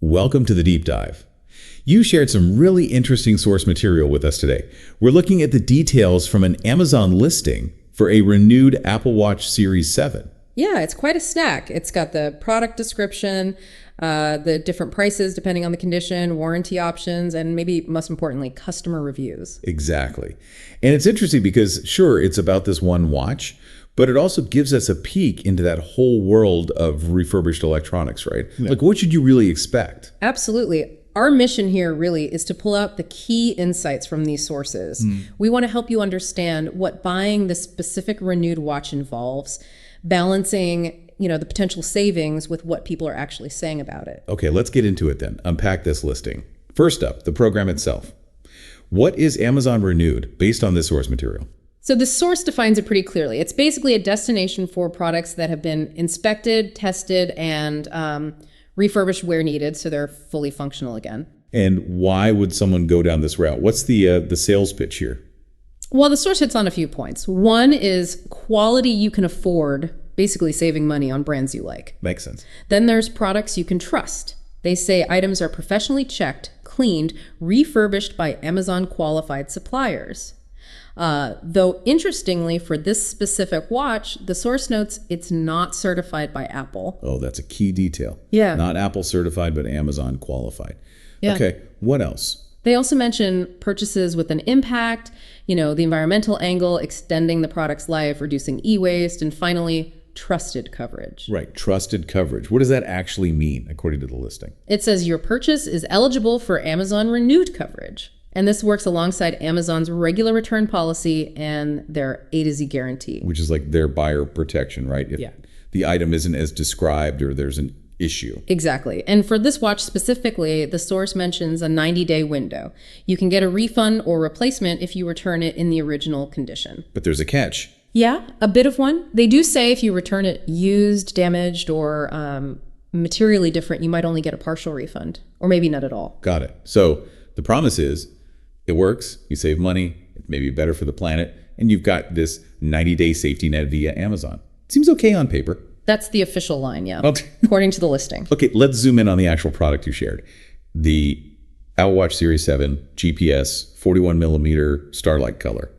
Welcome to the Deep Dive. You shared some really interesting source material with us today. We're looking at the details from an Amazon listing for a renewed Apple Watch Series 7. Yeah, it's quite a snack. It's got the product description, the different prices depending on the condition, warranty options, and maybe most importantly, customer reviews. Exactly. And it's interesting because, sure, it's about this one watch, but it also gives us a peek into that whole world of refurbished electronics, right? Yeah. Like, what should you really expect? Absolutely. Our mission here really is to pull out the key insights from these sources. We want to help you understand what buying this specific renewed watch involves, balancing, the potential savings with what people are actually saying about it. Okay, let's get into it then. Unpack this listing. First up, the program itself. What is Amazon Renewed based on this source material? So the source defines it pretty clearly. It's basically a destination for products that have been inspected, tested, and refurbished where needed, so they're fully functional again. And why would someone go down this route? What's the sales pitch here? Well, the source hits on a few points. One is quality you can afford, basically saving money on brands you like. Makes sense. Then there's products you can trust. They say items are professionally checked, cleaned, refurbished by Amazon qualified suppliers. Though interestingly, for this specific watch, the source notes it's not certified by Apple. Oh, that's a key detail. Yeah. Not Apple certified, but Amazon qualified. Yeah. Okay, what else? They also mention purchases with an impact, the environmental angle, extending the product's life, reducing e-waste, and finally, trusted coverage. Right, trusted coverage. What does that actually mean, according to the listing? It says your purchase is eligible for Amazon Renewed coverage. And this works alongside Amazon's regular return policy and their A to Z guarantee. Which is like their buyer protection, right? If yeah. the item isn't as described or there's an issue. Exactly. And for this watch specifically, the source mentions a 90-day window. You can get a refund or replacement if you return it in the original condition. But there's a catch. Yeah, a bit of one. They do say if you return it used, damaged, or materially different, you might only get a partial refund, or maybe not at all. Got it. So the promise is it works, you save money, it may be better for the planet, and you've got this 90-day safety net via Amazon. Seems okay on paper. That's the official line, yeah, Okay. According to the listing. Okay, let's zoom in on the actual product you shared. The Apple Watch Series 7 GPS 41mm Starlight color.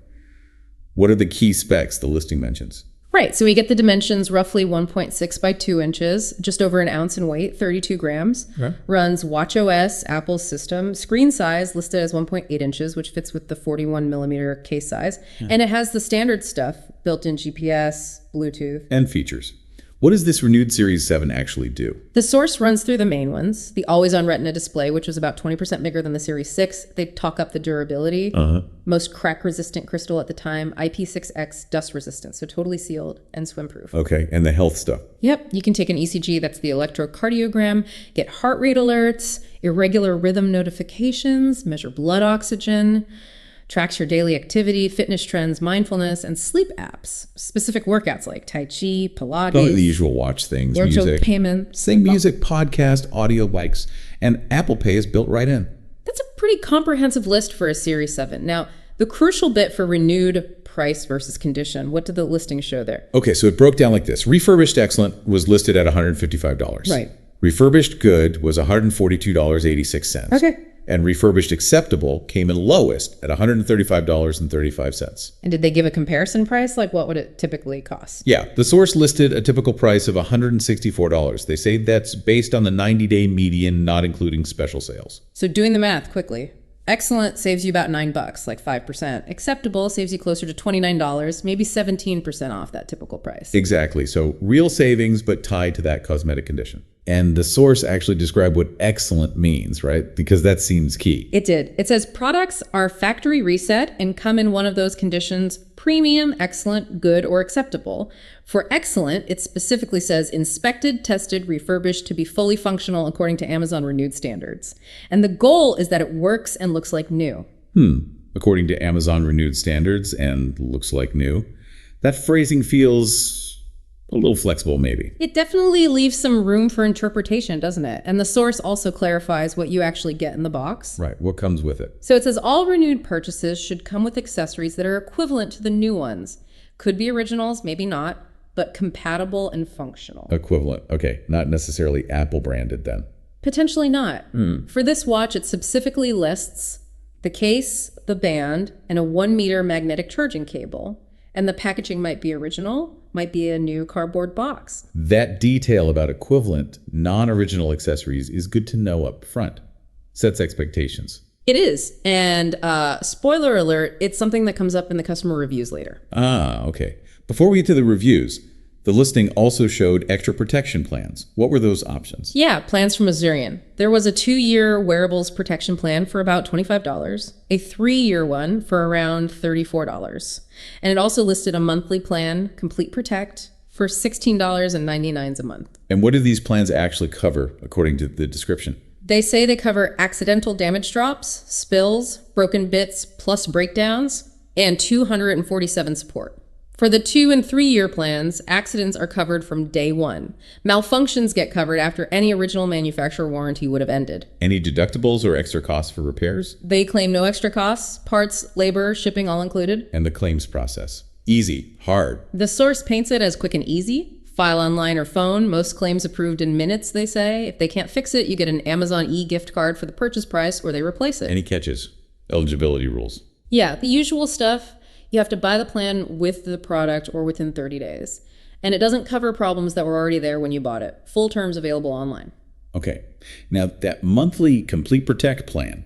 What are the key specs the listing mentions? Right, so we get the dimensions roughly 1.6 by 2 inches, just over an ounce in weight, 32 grams. Okay. Runs watchOS, Apple's system. Screen size listed as 1.8 inches, which fits with the 41mm case size. Yeah. And it has the standard stuff, built-in GPS, Bluetooth. And features. What does this renewed Series 7 actually do? The source runs through the main ones. The Always-On Retina display, which was about 20% bigger than the Series 6. They talk up the durability. Most crack-resistant crystal at the time. IP6X dust resistant, so totally sealed and swim-proof. Okay, and the health stuff. Yep, you can take an ECG, that's the electrocardiogram, get heart rate alerts, irregular rhythm notifications, measure blood oxygen, tracks your daily activity, fitness trends, mindfulness, and sleep apps. Specific workouts like Tai Chi, Pilates. Probably the usual watch things, virtual music. payments. Sing music, podcast, audio bikes, and Apple Pay is built right in. That's a pretty comprehensive list for a Series 7. Now, the crucial bit for renewed price versus condition, what did the listing show there? Okay, so it broke down like this. Refurbished Excellent was listed at $155. Right. Refurbished Good was $142.86. Okay. And Refurbished Acceptable came in lowest at $135.35. And did they give a comparison price? Like what would it typically cost? Yeah, the source listed a typical price of $164. They say that's based on the 90-day median, not including special sales. So doing the math quickly. Excellent saves you about $9, like 5%. Acceptable saves you closer to $29, maybe 17% off that typical price. Exactly. So real savings, but tied to that cosmetic condition. And the source actually described what excellent means, right? Because that seems key. It did. It says products are factory reset and come in one of those conditions: premium, excellent, good, or acceptable. For excellent, it specifically says inspected, tested, refurbished to be fully functional according to Amazon Renewed standards. And the goal is that it works and looks like new. According to Amazon Renewed standards and looks like new. That phrasing feels a little flexible, maybe. It definitely leaves some room for interpretation, doesn't it? And the source also clarifies what you actually get in the box. Right. What comes with it? So it says all renewed purchases should come with accessories that are equivalent to the new ones. Could be originals, maybe not, but compatible and functional. Equivalent. Okay. Not necessarily Apple branded then. Potentially not. For this watch, it specifically lists the case, the band, and a 1-meter magnetic charging cable. And the packaging might be original, might be a new cardboard box. That detail about equivalent, non-original accessories is good to know up front. Sets expectations. It is. And spoiler alert, it's something that comes up in the customer reviews later. Ah, okay. Before we get to the reviews, the listing also showed extra protection plans. What were those options? Yeah, plans from Azurion. There was a 2-year wearables protection plan for about $25, a 3-year one for around $34. And it also listed a monthly plan, Complete Protect, for $16.99 a month. And what do these plans actually cover, according to the description? They say they cover accidental damage drops, spills, broken bits, plus breakdowns, and 247 support. For the 2- and 3-year plans, accidents are covered from day one. Malfunctions get covered after any original manufacturer warranty would have ended. Any deductibles or extra costs for repairs? They claim no extra costs, parts, labor, shipping all included. And the claims process. Easy, hard. The source paints it as quick and easy. File online or phone, most claims approved in minutes, they say. If they can't fix it, you get an Amazon e-gift card for the purchase price or they replace it. Any catches? Eligibility rules. Yeah, the usual stuff. You have to buy the plan with the product or within 30 days. And it doesn't cover problems that were already there when you bought it. Full terms available online. Okay. Now, that monthly Complete Protect plan,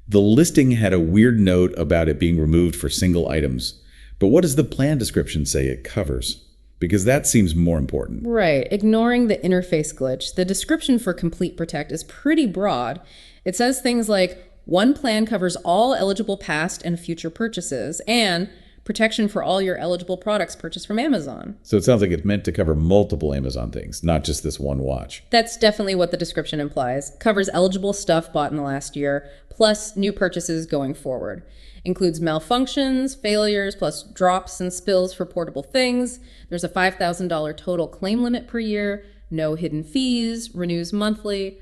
the listing had a weird note about it being removed for single items. But what does the plan description say it covers? Because that seems more important. Right. Ignoring the interface glitch, the description for Complete Protect is pretty broad. It says things like, one plan covers all eligible past and future purchases, and protection for all your eligible products purchased from Amazon. So it sounds like it's meant to cover multiple Amazon things, not just this one watch. That's definitely what the description implies. Covers eligible stuff bought in the last year, plus new purchases going forward. Includes malfunctions, failures, plus drops and spills for portable things. There's a $5,000 total claim limit per year, no hidden fees, renews monthly,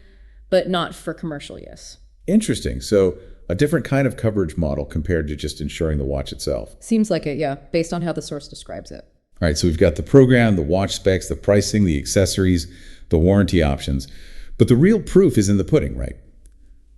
but not for commercial use. Interesting. So a different kind of coverage model compared to just insuring the watch itself. Seems like it, yeah, based on how the source describes it. All right, so we've got the program, the watch specs, the pricing, the accessories, the warranty options. But the real proof is in the pudding, right?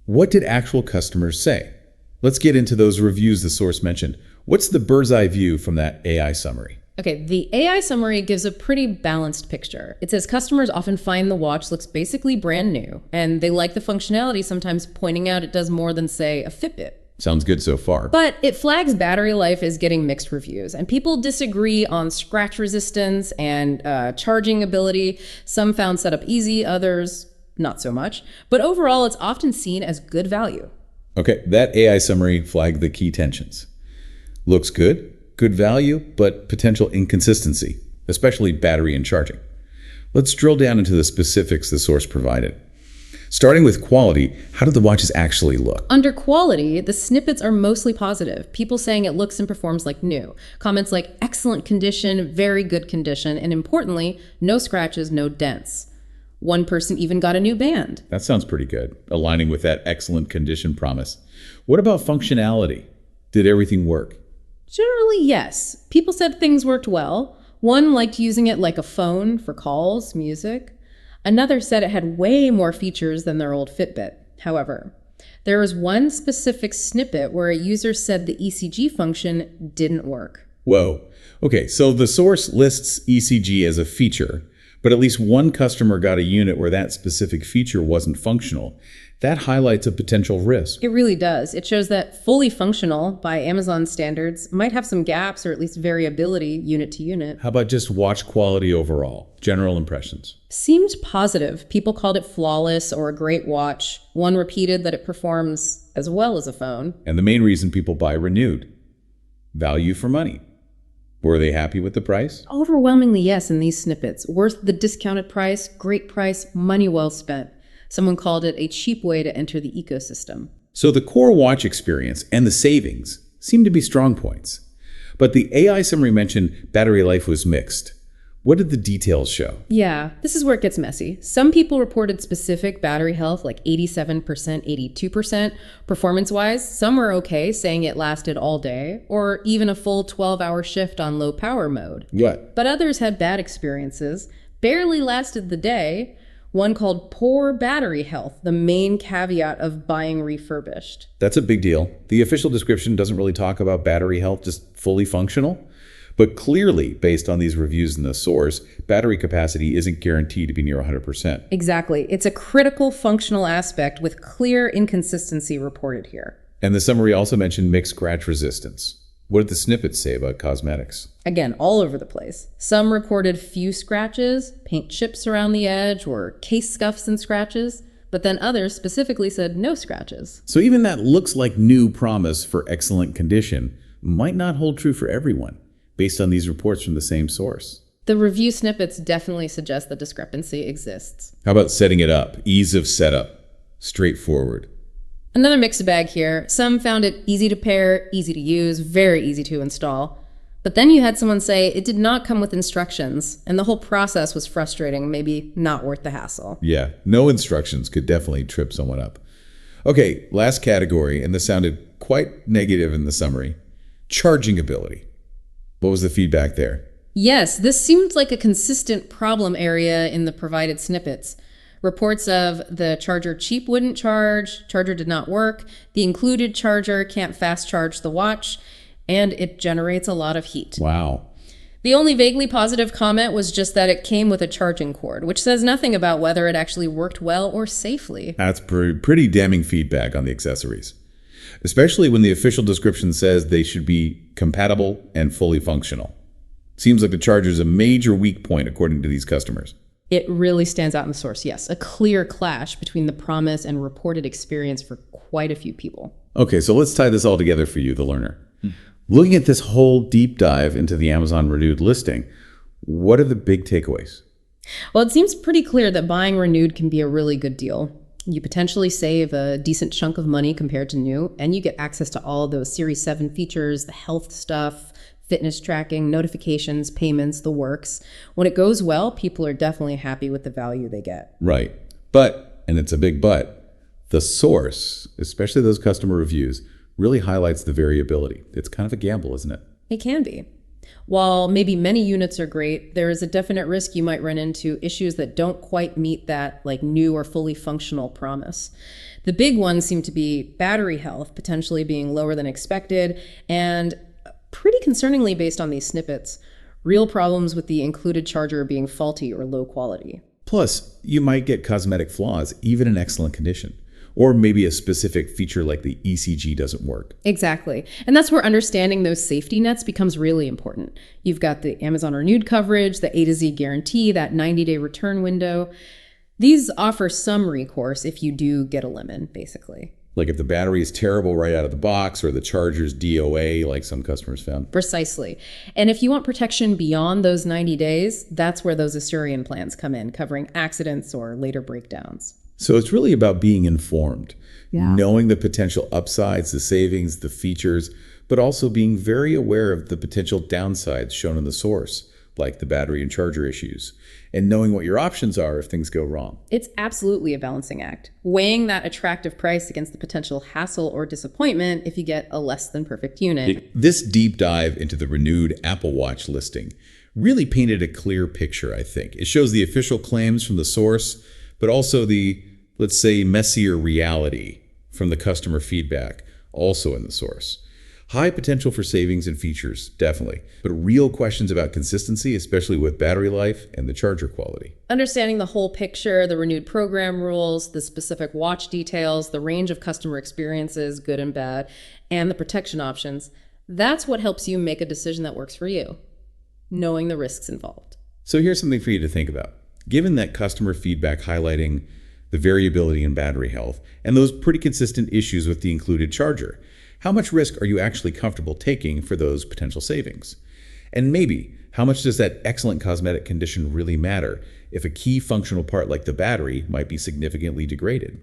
What did actual customers say? Let's get into those reviews the source mentioned. What's the bird's eye view from that AI summary? Okay, the AI summary gives a pretty balanced picture. It says customers often find the watch looks basically brand new, and they like the functionality, sometimes pointing out it does more than, say, a Fitbit. Sounds good so far. But it flags battery life as getting mixed reviews, and people disagree on scratch resistance and charging ability. Some found setup easy, others not so much. But overall, it's often seen as good value. Okay, that AI summary flagged the key tensions. Looks good. Good value, but potential inconsistency, especially battery and charging. Let's drill down into the specifics the source provided. Starting with quality, how do the watches actually look? Under quality, the snippets are mostly positive. People saying it looks and performs like new. Comments like excellent condition, very good condition, and importantly, no scratches, no dents. One person even got a new band. That sounds pretty good, aligning with that excellent condition promise. What about functionality? Did everything work? Generally, yes. People said things worked well. One liked using it like a phone for calls, music. Another said it had way more features than their old Fitbit. However, there was one specific snippet where a user said the ECG function didn't work. Whoa. Okay, so the source lists ECG as a feature, but at least one customer got a unit where that specific feature wasn't functional. That highlights a potential risk. It really does. It shows that fully functional, by Amazon standards, might have some gaps or at least variability unit to unit. How about just watch quality overall? General impressions. Seemed positive. People called it flawless or a great watch. One repeated that it performs as well as a phone. And the main reason people buy renewed. Value for money. Were they happy with the price? Overwhelmingly yes in these snippets. Worth the discounted price, great price, money well spent. Someone called it a cheap way to enter the ecosystem. So the core watch experience and the savings seem to be strong points. But the AI summary mentioned battery life was mixed. What did the details show? Yeah, this is where it gets messy. Some people reported specific battery health, like 87%, 82%. Performance-wise, some were okay, saying it lasted all day, or even a full 12-hour shift on low power mode. What? But others had bad experiences, barely lasted the day, one called poor battery health, the main caveat of buying refurbished. That's a big deal. The official description doesn't really talk about battery health, just fully functional. But clearly, based on these reviews in the source, battery capacity isn't guaranteed to be near 100%. Exactly. It's a critical functional aspect with clear inconsistency reported here. And the summary also mentioned mixed scratch resistance. What did the snippets say about cosmetics? Again, all over the place. Some reported few scratches, paint chips around the edge, or case scuffs and scratches, but then others specifically said no scratches. So even that looks like new promise for excellent condition might not hold true for everyone, based on these reports from the same source. The review snippets definitely suggest the discrepancy exists. How about setting it up? Ease of setup. Straightforward. Another mixed bag here. Some found it easy to pair, easy to use, very easy to install. But then you had someone say it did not come with instructions, and the whole process was frustrating, maybe not worth the hassle. Yeah, no instructions could definitely trip someone up. Okay, last category, and this sounded quite negative in the summary. Charging ability. What was the feedback there? Yes, this seemed like a consistent problem area in the provided snippets. Reports of the charger cheap wouldn't charge, charger did not work, the included charger can't fast charge the watch, and it generates a lot of heat. Wow. The only vaguely positive comment was just that it came with a charging cord, which says nothing about whether it actually worked well or safely. That's pretty damning feedback on the accessories, especially when the official description says they should be compatible and fully functional. Seems like the charger is a major weak point according to these customers. It really stands out in the source, yes. A clear clash between the promise and reported experience for quite a few people. Okay, so let's tie this all together for you, the learner. Looking at this whole deep dive into the Amazon Renewed listing, what are the big takeaways? Well, it seems pretty clear that buying Renewed can be a really good deal. You potentially save a decent chunk of money compared to new, and you get access to all of those Series 7 features, the health stuff, fitness tracking, notifications, payments, the works. When it goes well, people are definitely happy with the value they get. Right. But, and it's a big but, the source, especially those customer reviews, really highlights the variability. It's kind of a gamble, isn't it? It can be. While maybe many units are great, there is a definite risk you might run into issues that don't quite meet that like new or fully functional promise. The big ones seem to be battery health potentially being lower than expected, and pretty concerningly based on these snippets, real problems with the included charger being faulty or low quality. Plus, you might get cosmetic flaws, even in excellent condition. Or maybe a specific feature like the ECG doesn't work. Exactly. And that's where understanding those safety nets becomes really important. You've got the Amazon Renewed coverage, the A to Z guarantee, that 90-day return window. These offer some recourse if you do get a lemon, basically. Like if the battery is terrible right out of the box or the charger's DOA, like some customers found. Precisely. And if you want protection beyond those 90 days, that's where those Asurion plans come in, covering accidents or later breakdowns. So it's really about being informed, knowing the potential upsides, the savings, the features, but also being very aware of the potential downsides shown in the source, like the battery and charger issues, and knowing what your options are if things go wrong. It's absolutely a balancing act, weighing that attractive price against the potential hassle or disappointment if you get a less than perfect unit. This deep dive into the Renewed Apple Watch listing really painted a clear picture, I think. It shows the official claims from the source, but also the, let's say, messier reality from the customer feedback, also in the source. High potential for savings and features, definitely, but real questions about consistency, especially with battery life and the charger quality. Understanding the whole picture, the Renewed program rules, the specific watch details, the range of customer experiences, good and bad, and the protection options, that's what helps you make a decision that works for you, knowing the risks involved. So here's something for you to think about. Given that customer feedback highlighting the variability in battery health and those pretty consistent issues with the included charger, how much risk are you actually comfortable taking for those potential savings? And maybe, how much does that excellent cosmetic condition really matter if a key functional part like the battery might be significantly degraded?